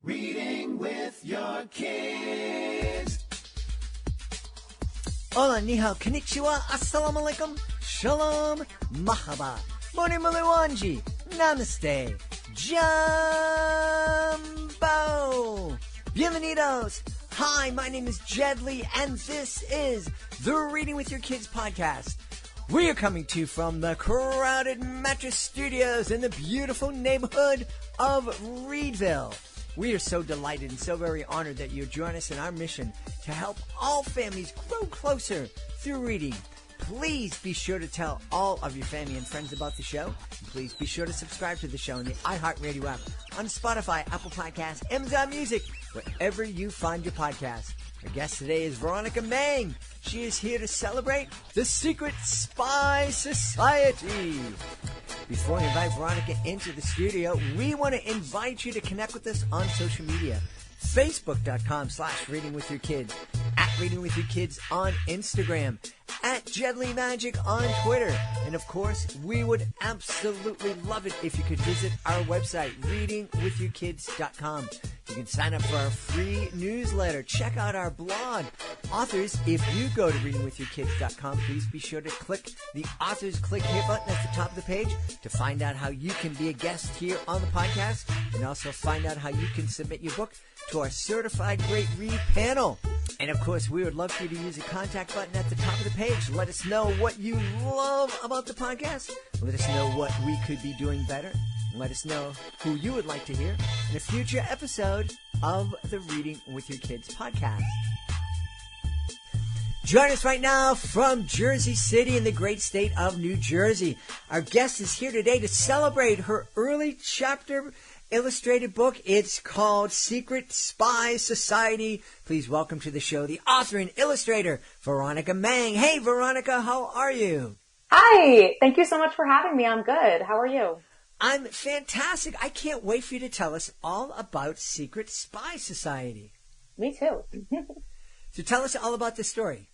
Reading with your kids. Hola, ni hao, konnichiwa, assalamu alaikum, shalom, mahaba, moni muluwanji, namaste, jumbo, bienvenidos. Hi, my name is Jed Lee, and this is the Reading with Your Kids podcast. We are coming to you from the crowded Mattress Studios in the beautiful neighborhood of Reedville. We are so delighted and so very honored that you join us in our mission to help all families grow closer through reading. Please be sure to tell all of your family and friends about the show. And please be sure to subscribe to the show in the iHeartRadio app, on Spotify, Apple Podcasts, Amazon Music, wherever you find your podcast. Our guest today is Veronica Mang. She is here to celebrate the Secret Spy Society. Before we invite Veronica into the studio, we want to invite you to connect with us on social media. Facebook.com/readingwithyourkids, at readingwithyourkids on Instagram, at Jedley Magic on Twitter. And of course, we would absolutely love it if you could visit our website, readingwithyourkids.com. You can sign up for our free newsletter. Check out our blog. Authors, if you go to readingwithyourkids.com, please be sure to click the Authors Click Here button at the top of the page to find out how you can be a guest here on the podcast, and also find out how you can submit your book to our Certified Great Read panel. And of course, we would love for you to use the contact button at the top of the page. Let us know what you love about the podcast. Let us know what we could be doing better. Let us know who you would like to hear in a future episode of the Reading with Your Kids podcast. Join us right now from Jersey City in the great state of New Jersey. Our guest is here today to celebrate her early chapter illustrated book. It's called Secret Spy Society. Please welcome to the show the author and illustrator, Veronica Mang. Hey, Veronica, how are you? Hi. Thank you so much for having me. I'm good. How are you? I'm fantastic. I can't wait for you to tell us all about Secret Spy Society. Me too. So tell us all about this story.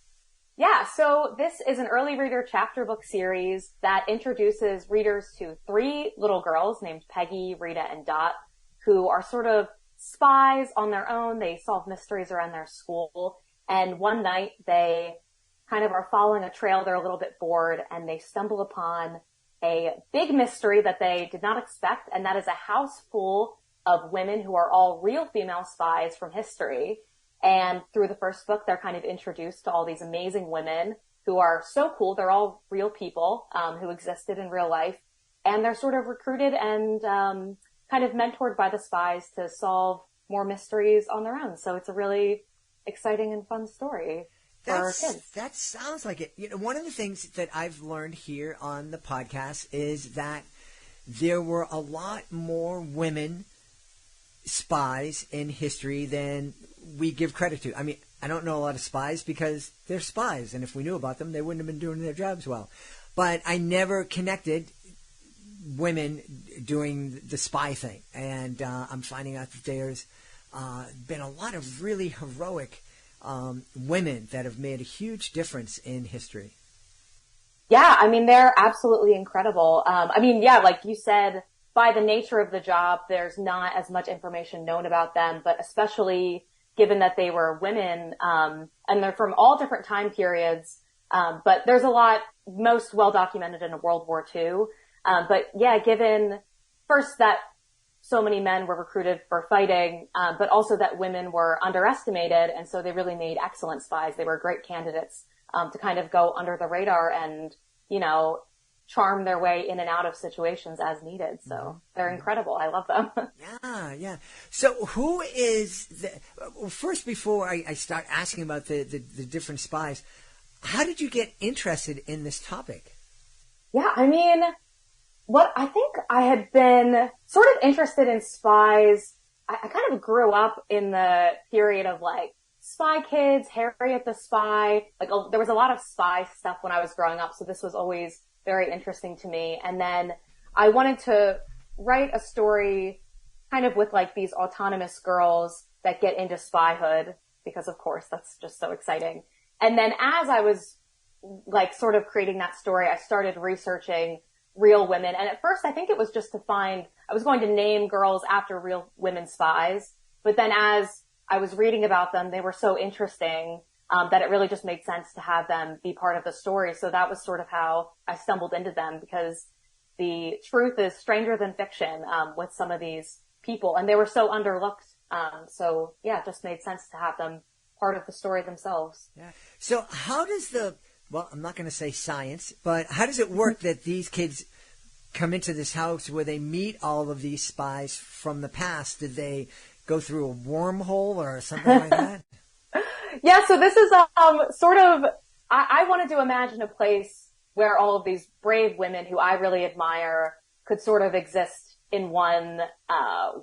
Yeah, so this is an early reader chapter book series that introduces readers to three little girls named Peggy, Rita, and Dot, who are sort of spies on their own. They solve mysteries around their school. And one night they kind of are following a trail. They're a little bit bored, and they stumble upon a big mystery that they did not expect, and that is a house full of women who are all real female spies from history. And through the first book, they're kind of introduced to all these amazing women who are so cool. They're all real people who existed in real life, and they're sort of recruited and kind of mentored by the spies to solve more mysteries on their own. So it's a really exciting and fun story. That sounds like it. You know, one of the things that I've learned here on the podcast is that there were a lot more women spies in history than we give credit to. I mean, I don't know a lot of spies because they're spies, and if we knew about them, they wouldn't have been doing their jobs well. But I never connected women doing the spy thing, and I'm finding out that there's been a lot of really heroic women that have made a huge difference in history. Yeah, I mean, they're absolutely incredible. Like you said, by the nature of the job, there's not as much information known about them, but especially given that they were women, and they're from all different time periods. But there's a lot, most well documented in World War II. But yeah, given first that so many men were recruited for fighting, but also that women were underestimated, and so they really made excellent spies. They were great candidates to kind of go under the radar and, you know, charm their way in and out of situations as needed. So they're incredible. I love them. Yeah. So who is first, before I start asking about the different spies, how did you get interested in this topic? Yeah, I mean, what I think I had been sort of interested in spies. I kind of grew up in the period of like Spy Kids, Harriet the Spy. Like there was a lot of spy stuff when I was growing up, so this was always very interesting to me. And then I wanted to write a story kind of with like these autonomous girls that get into spyhood, because of course that's just so exciting. And then as I was like sort of creating that story, I started researching real women. And at first I think it was just to find, I was going to name girls after real women spies. But then as I was reading about them, they were so interesting that it really just made sense to have them be part of the story. So that was sort of how I stumbled into them, because the truth is stranger than fiction with some of these people, and they were so underlooked. So yeah, it just made sense to have them part of the story themselves. Yeah. So how does well, I'm not going to say science, but how does it work that these kids come into this house where they meet all of these spies from the past? Did they go through a wormhole or something like that? Yeah, so this is sort of, I wanted to imagine a place where all of these brave women who I really admire could sort of exist in one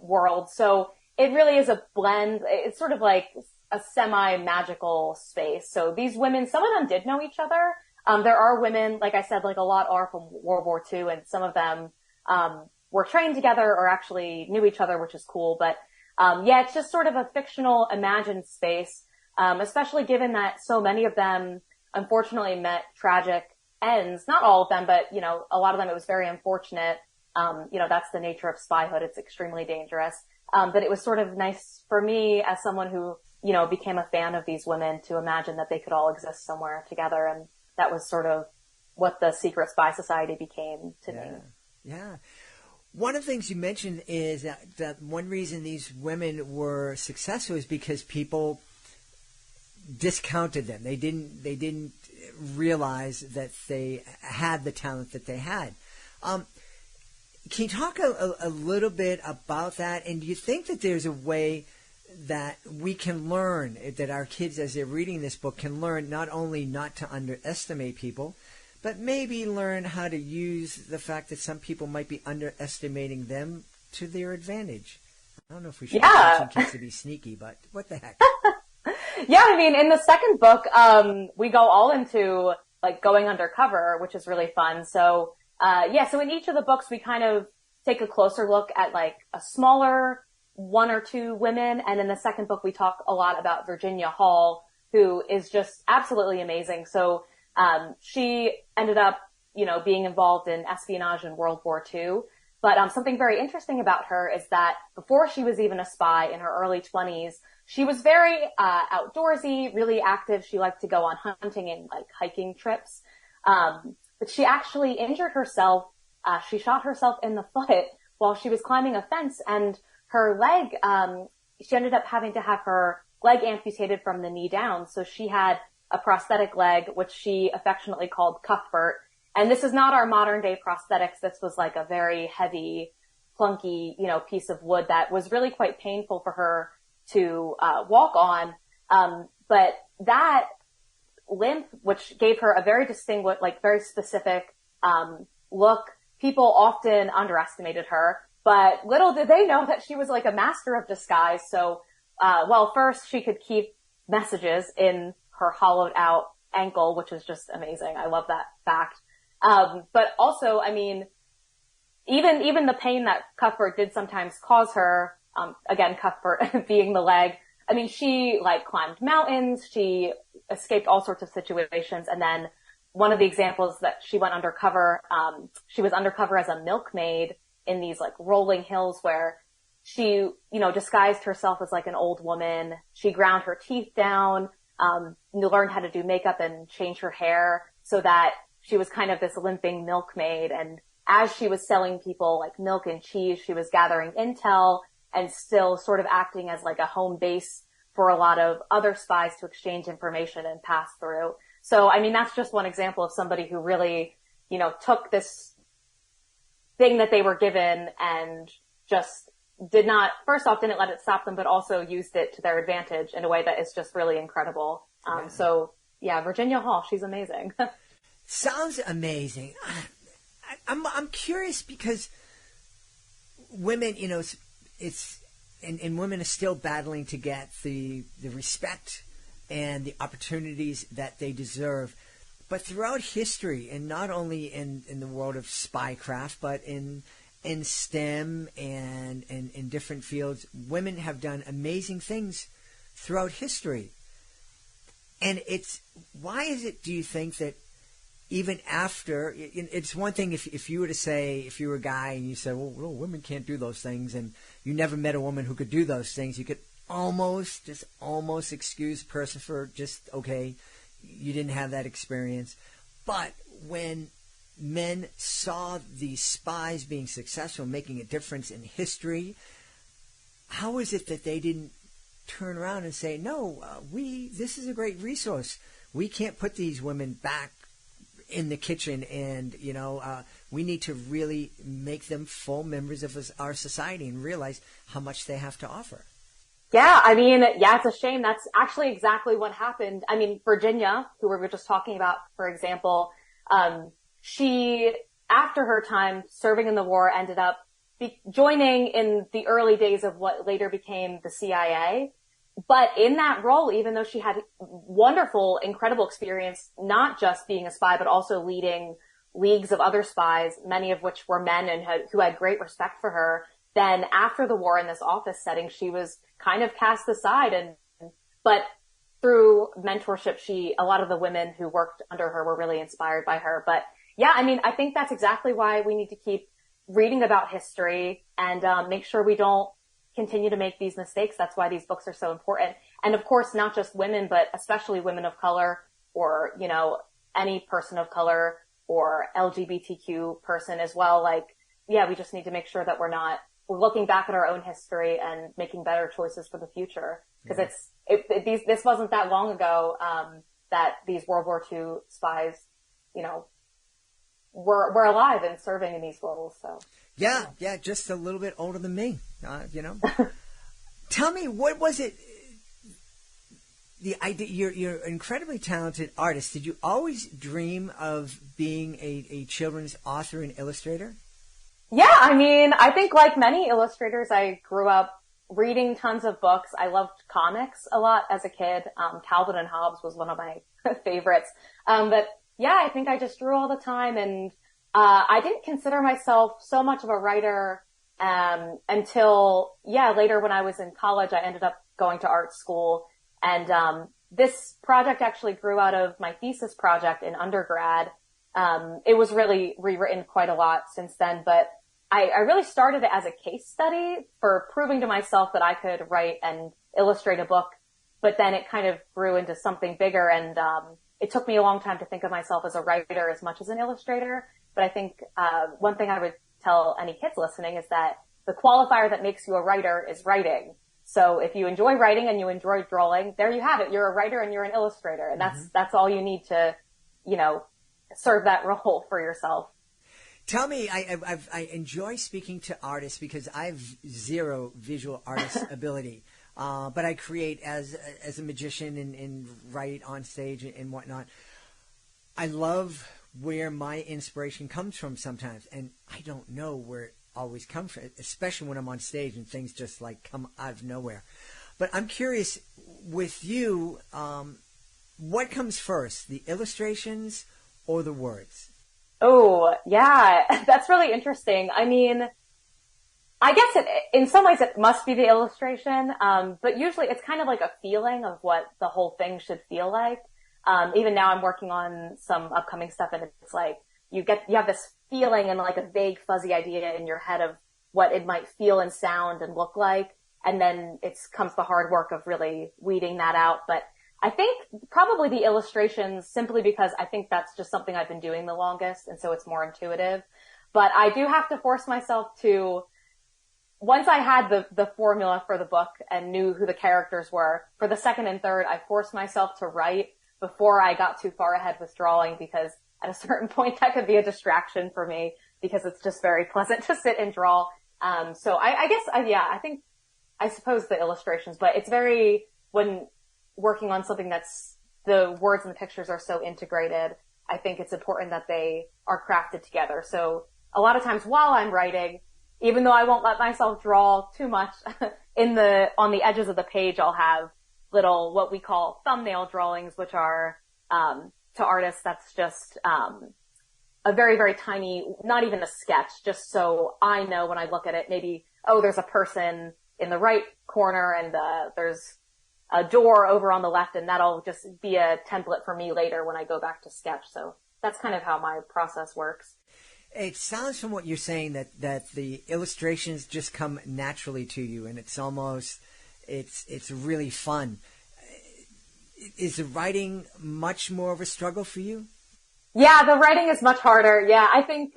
world. So it really is a blend. It's sort of like a semi-magical space. So these women, some of them did know each other. There are women, like I said, like a lot are from World War II, and some of them were trained together or actually knew each other, which is cool. But yeah, it's just sort of a fictional, imagined space, especially given that so many of them unfortunately met tragic ends. Not all of them, but, you know, a lot of them, it was very unfortunate. You know, that's the nature of spyhood. It's extremely dangerous. But it was sort of nice for me as someone who, you know, became a fan of these women to imagine that they could all exist somewhere together. And that was sort of what the secret spy society became to me. Yeah. One of the things you mentioned is that one reason these women were successful is because people discounted them. They didn't realize that they had the talent that they had. Can you talk a little bit about that? And do you think that there's a way that we can learn, that our kids, as they're reading this book, can learn not only not to underestimate people, but maybe learn how to use the fact that some people might be underestimating them to their advantage? I don't know if we should be teaching kids to be sneaky, but what the heck? Yeah, I mean, in the second book, we go all into like going undercover, which is really fun. So, so in each of the books, we kind of take a closer look at like a smaller one or two women. And in the second book, we talk a lot about Virginia Hall, who is just absolutely amazing. So, she ended up, you know, being involved in espionage in World War II. But, something very interesting about her is that before she was even a spy in her early 20s, she was very, outdoorsy, really active. She liked to go on hunting and like hiking trips. But she actually injured herself. She shot herself in the foot while she was climbing a fence, and her leg, she ended up having to have her leg amputated from the knee down. So she had a prosthetic leg, which she affectionately called Cuthbert. And this is not our modern day prosthetics. This was like a very heavy, clunky, you know, piece of wood that was really quite painful for her to walk on. But that limp, which gave her a very distinguished, like very specific look, people often underestimated her. But little did they know that she was like a master of disguise. So, first she could keep messages in her hollowed out ankle, which is just amazing. I love that fact. But also, I mean, even the pain that Cuthbert did sometimes cause her, again, Cuthbert being the leg, I mean, she like climbed mountains, she escaped all sorts of situations. And then one of the examples that she went undercover, she was undercover as a milkmaid in these like rolling hills where she, you know, disguised herself as like an old woman. She ground her teeth down, learned how to do makeup and change her hair so that she was kind of this limping milkmaid. And as she was selling people like milk and cheese, she was gathering intel and still sort of acting as like a home base for a lot of other spies to exchange information and pass through. So, I mean, that's just one example of somebody who really, you know, took this thing that they were given and just didn't let it stop them, but also used it to their advantage in a way that is just really incredible. So yeah, Virginia Hall, she's amazing. Sounds amazing. I'm curious because women, you know, and women are still battling to get the respect and the opportunities that they deserve. But throughout history, and not only in the world of spycraft, but in STEM and in different fields, women have done amazing things throughout history. And why is it, do you think, that even after, it's one thing if you were to say, if you were a guy and you said, well, women can't do those things, and you never met a woman who could do those things, you could almost excuse Percifer, just, okay, you didn't have that experience. But when men saw these spies being successful, making a difference in history, how is it that they didn't turn around and say, no, this is a great resource. We can't put these women back in the kitchen, and, we need to really make them full members of our society and realize how much they have to offer. Yeah, it's a shame. That's actually exactly what happened. Virginia, who we were just talking about, for example, she, after her time serving in the war, ended up joining in the early days of what later became the CIA. But in that role, even though she had wonderful, incredible experience, not just being a spy, but also leading leagues of other spies, many of which were men and who had great respect for her, then after the war in this office setting, she was kind of cast aside. But through mentorship, a lot of the women who worked under her were really inspired by her. But yeah, I think that's exactly why we need to keep reading about history and make sure we don't continue to make these mistakes. That's why these books are so important. And of course, not just women, but especially women of color, or, any person of color or LGBTQ person as well. We just need to make sure that we're looking back at our own history and making better choices for the future. Because this wasn't that long ago, that these World War II spies, were alive and serving in these roles. So. Yeah, just a little bit older than me, Tell me, what was it, the idea, you're an incredibly talented artist. Did you always dream of being a children's author and illustrator? Yeah, I think like many illustrators, I grew up reading tons of books. I loved comics a lot as a kid. Calvin and Hobbes was one of my favorites. But yeah, I think I just drew all the time, and I didn't consider myself so much of a writer until later when I was in college. I ended up going to art school, and this project actually grew out of my thesis project in undergrad. It was really rewritten quite a lot since then, but I really started it as a case study for proving to myself that I could write and illustrate a book, but then it kind of grew into something bigger, and it took me a long time to think of myself as a writer as much as an illustrator. But I think one thing I would tell any kids listening is that the qualifier that makes you a writer is writing. So if you enjoy writing and you enjoy drawing, there you have it. You're a writer and you're an illustrator, and that's all you need to, serve that role for yourself. Tell me, I enjoy speaking to artists because I have zero visual artist ability, but I create as a magician and write on stage and whatnot. I love where my inspiration comes from sometimes, and I don't know where it always comes from, especially when I'm on stage and things just come out of nowhere. But I'm curious, with you, what comes first, the illustrations or the words? Oh, yeah, that's really interesting. I guess in some ways it must be the illustration, but usually it's kind of like a feeling of what the whole thing should feel like. Even now I'm working on some upcoming stuff, and it's like you have this feeling and like a vague fuzzy idea in your head of what it might feel and sound and look like. And then comes the hard work of really weeding that out. But I think probably the illustrations, simply because I think that's just something I've been doing the longest, and so it's more intuitive. But I do have to force myself to, once I had the formula for the book and knew who the characters were, for the second and third, I forced myself to write before I got too far ahead with drawing, because at a certain point that could be a distraction for me, because it's just very pleasant to sit and draw. So I suppose the illustrations, but it's when working on something that's, the words and the pictures are so integrated, I think it's important that they are crafted together. So a lot of times while I'm writing, even though I won't let myself draw too much, on the edges of the page, I'll have little, what we call thumbnail drawings, which are, to artists, that's just, a very, very tiny, not even a sketch, just so I know when I look at it, maybe, there's a person in the right corner, and there's a door over on the left, and that'll just be a template for me later when I go back to sketch. So that's kind of how my process works. It sounds from what you're saying that the illustrations just come naturally to you, and it's really fun. Is the writing much more of a struggle for you? Yeah, the writing is much harder. Yeah, I think,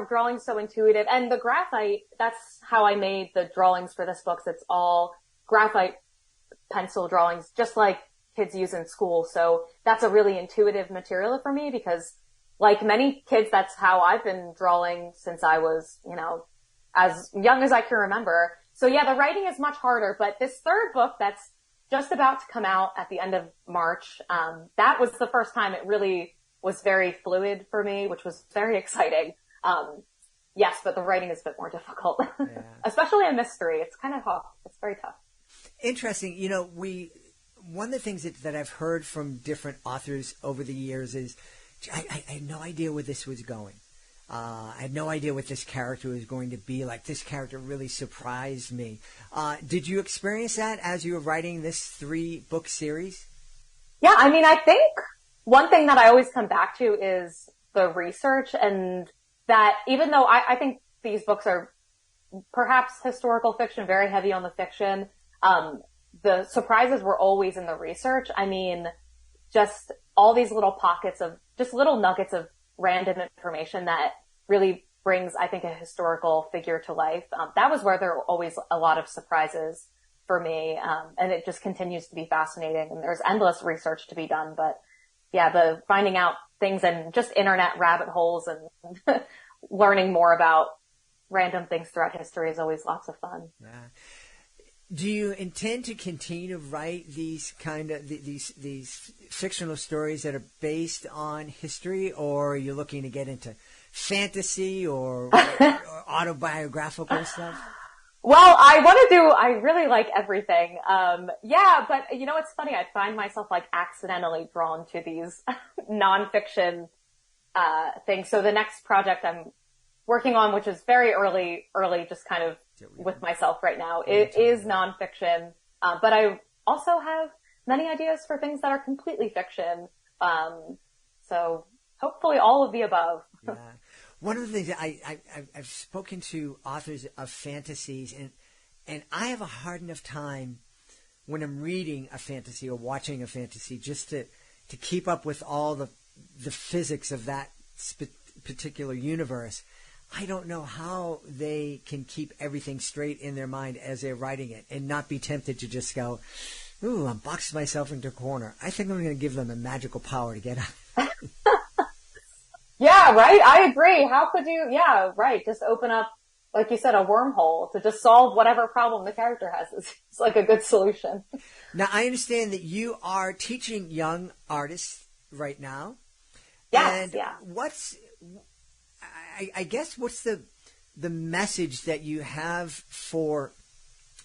drawing's so intuitive. And the graphite, that's how I made the drawings for this book. It's all graphite pencil drawings, just like kids use in school. So that's a really intuitive material for me because, like many kids, that's how I've been drawing since I was, as young as I can remember. So yeah, the writing is much harder. But this third book that's just about to come out at the end of March, that was the first time it really was very fluid for me, which was very exciting. Yes, but the writing is a bit more difficult, especially a mystery. It's kind of tough. It's very tough. Interesting. One of the things that I've heard from different authors over the years is I had no idea where this was going. I had no idea what this character was going to be like. This character really surprised me. Did you experience that as you were writing this 3-book series? Yeah, I think one thing that I always come back to is the research, and that even though I think these books are perhaps historical fiction, very heavy on the fiction, the surprises were always in the research. Just all these little pockets of just little nuggets of random information that really brings, I think, a historical figure to life. That was where there were always a lot of surprises for me. And it just continues to be fascinating, and there's endless research to be done. But yeah, the finding out things and just internet rabbit holes and learning more about random things throughout history is always lots of fun. Yeah. Do you intend to continue to write these these fictional stories that are based on history, or are you looking to get into fantasy or autobiographical stuff? Well, I really like everything. But it's funny. I find myself accidentally drawn to these nonfiction, things. So the next project I'm working on, which is very early, just kind of with myself right now, it is nonfiction. But I also have many ideas for things that are completely fiction. So hopefully all of the above. Yeah. One of the things that I've spoken to authors of fantasies, and I have a hard enough time when I'm reading a fantasy or watching a fantasy just to keep up with all the physics of that particular universe. I don't know how they can keep everything straight in their mind as they're writing it and not be tempted to just go, ooh, I'm boxing myself into a corner. I think I'm going to give them a magical power to get out. Yeah, right. I agree. How could you? Yeah, right. Just open up, like you said, a wormhole to just solve whatever problem the character has. It's like a good solution. Now, I understand that you are teaching young artists right now. Yes, and yeah. What's the message that you have for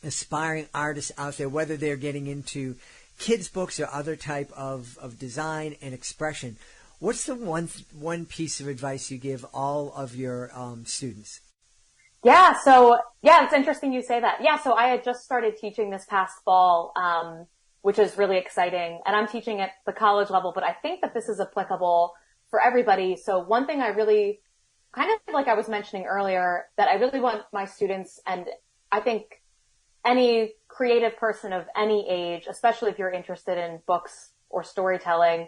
aspiring artists out there, whether they're getting into kids' books or other type of design and expression? What's the one piece of advice you give all of your students? Yeah, it's interesting you say that. Yeah, so I had just started teaching this past fall, which is really exciting. And I'm teaching at the college level, but I think that this is applicable for everybody. So one thing I really, kind of like I was mentioning earlier, that I really want my students, and I think any creative person of any age, especially if you're interested in books or storytelling,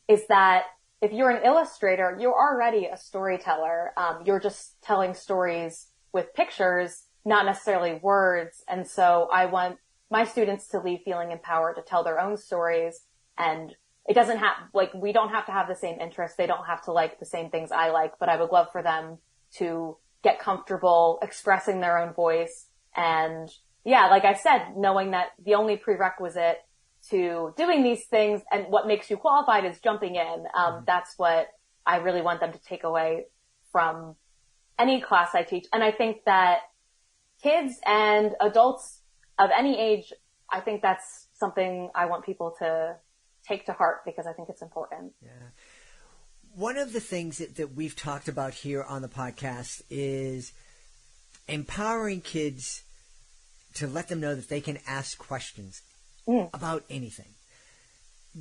is that if you're an illustrator, you're already a storyteller. You're just telling stories with pictures, not necessarily words. And so I want my students to leave feeling empowered to tell their own stories. And it doesn't have, we don't have to have the same interests. They don't have to like the same things I like, but I would love for them to get comfortable expressing their own voice. And yeah, like I said, knowing that the only prerequisite to doing these things and what makes you qualified is jumping in. That's what I really want them to take away from any class I teach. And I think that kids and adults of any age, I think that's something I want people to take to heart because I think it's important. Yeah. One of the things that we've talked about here on the podcast is empowering kids to let them know that they can ask questions about anything.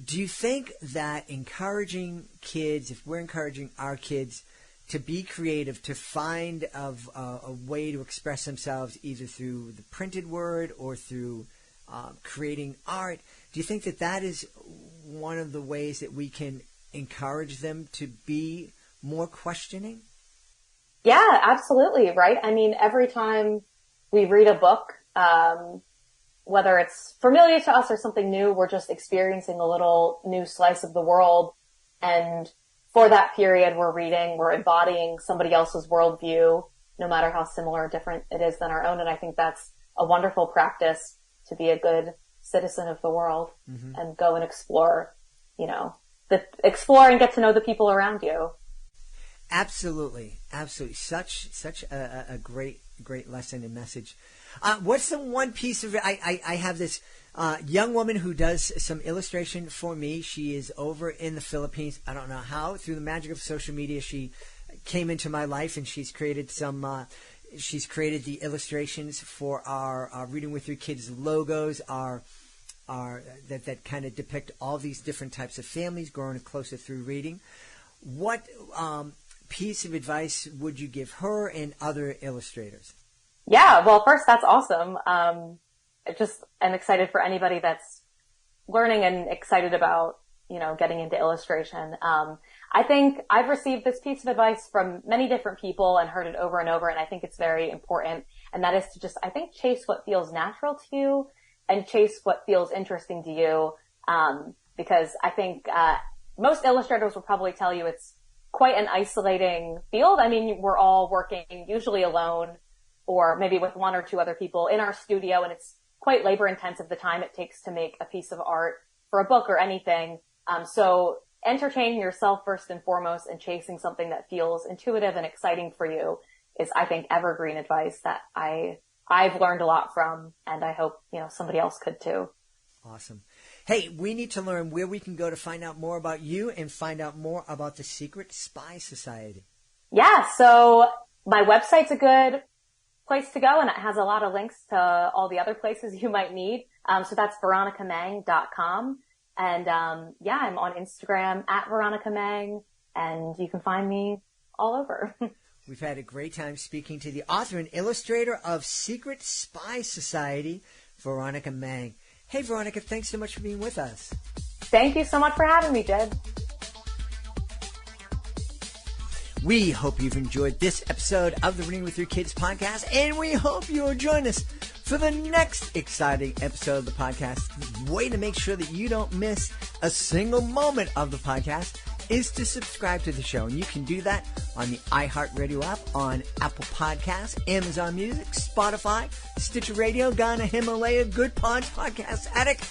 Do you think that encouraging kids, if we're encouraging our kids to be creative, to find a way to express themselves either through the printed word or through creating art. Do you think that that is one of the ways that we can encourage them to be more questioning? Yeah, absolutely. Right. I mean, every time we read a book, whether it's familiar to us or something new, we're just experiencing a little new slice of the world. And for that period we're embodying somebody else's worldview, no matter how similar or different it is than our own. And I think that's a wonderful practice to be a good citizen of the world and go and explore, explore and get to know the people around you. Absolutely. Absolutely. Such a great lesson and message. What's the one piece of it? I have this young woman who does some illustration for me. She is over in the Philippines. I don't know how. Through the magic of social media, she came into my life, and she's created she's created the illustrations for our Reading with Your Kids logos, that kind of depict all these different types of families growing closer through reading. What piece of advice would you give her and other illustrators? Yeah, well, first, that's awesome. I'm excited for anybody that's learning and excited about, getting into illustration. I think I've received this piece of advice from many different people and heard it over and over, and I think it's very important. And that is to just, I think, chase what feels natural to you and chase what feels interesting to you. Because I think, most illustrators will probably tell you it's quite an isolating field. I mean, we're all working usually alone or maybe with one or two other people in our studio, and it's quite labor intensive, the time it takes to make a piece of art for a book or anything. So entertaining yourself first and foremost and chasing something that feels intuitive and exciting for you is, I think, evergreen advice that I've learned a lot from, and I hope, somebody else could too. Awesome. Hey, we need to learn where we can go to find out more about you and find out more about the Secret Spy Society. Yeah, so my website's a good place to go, and it has a lot of links to all the other places you might need. So that's veronicamang.com. And, I'm on Instagram at Veronica Mang, and you can find me all over. We've had a great time speaking to the author and illustrator of Secret Spy Society, Veronica Mang. Hey, Veronica, thanks so much for being with us. Thank you so much for having me, Jed. We hope you've enjoyed this episode of the Reading with Your Kids podcast, and we hope you'll join us for the next exciting episode of the podcast. The way to make sure that you don't miss a single moment of the podcast is to subscribe to the show, and you can do that on the iHeartRadio app, on Apple Podcasts, Amazon Music, Spotify, Stitcher Radio, Ghana, Himalaya, Good Pods, Podcast Addict.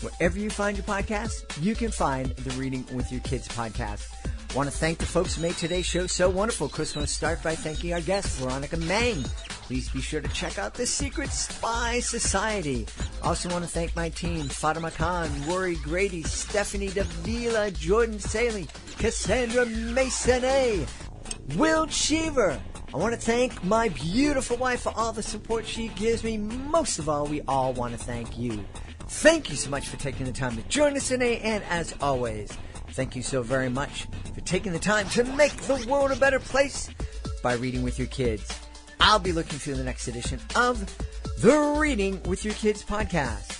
Wherever you find your podcasts, you can find the Reading with Your Kids podcast. I want to thank the folks who made today's show so wonderful. Of course, I want to start by thanking our guest, Veronica Mang. Please be sure to check out the Secret Spy Society. I also want to thank my team, Fatima Khan, Rory Grady, Stephanie Davila, Jordan Saley, Cassandra Masonet, Will Cheever. I want to thank my beautiful wife for all the support she gives me. Most of all, we all want to thank you. Thank you so much for taking the time to join us today, and as always, thank you so very much for taking the time to make the world a better place by reading with your kids. I'll be looking for the next edition of the Reading with Your Kids podcast.